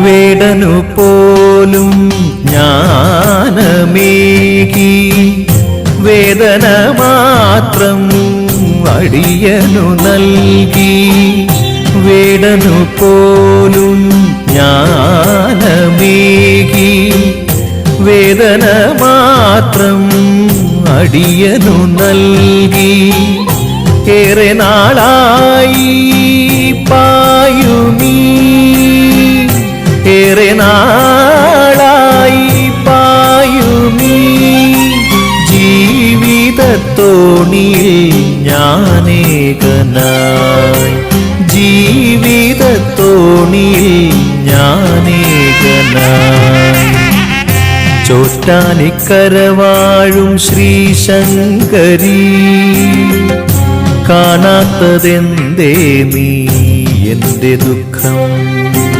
വേടനു പോലും ജ്ഞാനമേകി വേദന മാത്രം അടിയനു നൽകി. വേടനു പോലും ജ്ഞാനമേകി വേദന മാത്രം അടിയനു നൽകി. ഏറെ നാളായി പായുമീ ഏറെ നാളായി പായുമീ ജീവിതത്തോണിയിൽ ഞാനേകനായി. ജീവിതത്തോണിയിൽ ഞാനേകനായി. ചോറ്റാനിക്കരവാഴും ശ്രീശങ്കരി കാണാത്തതെന്തേ നീ എന്റെ ദുഃഖം?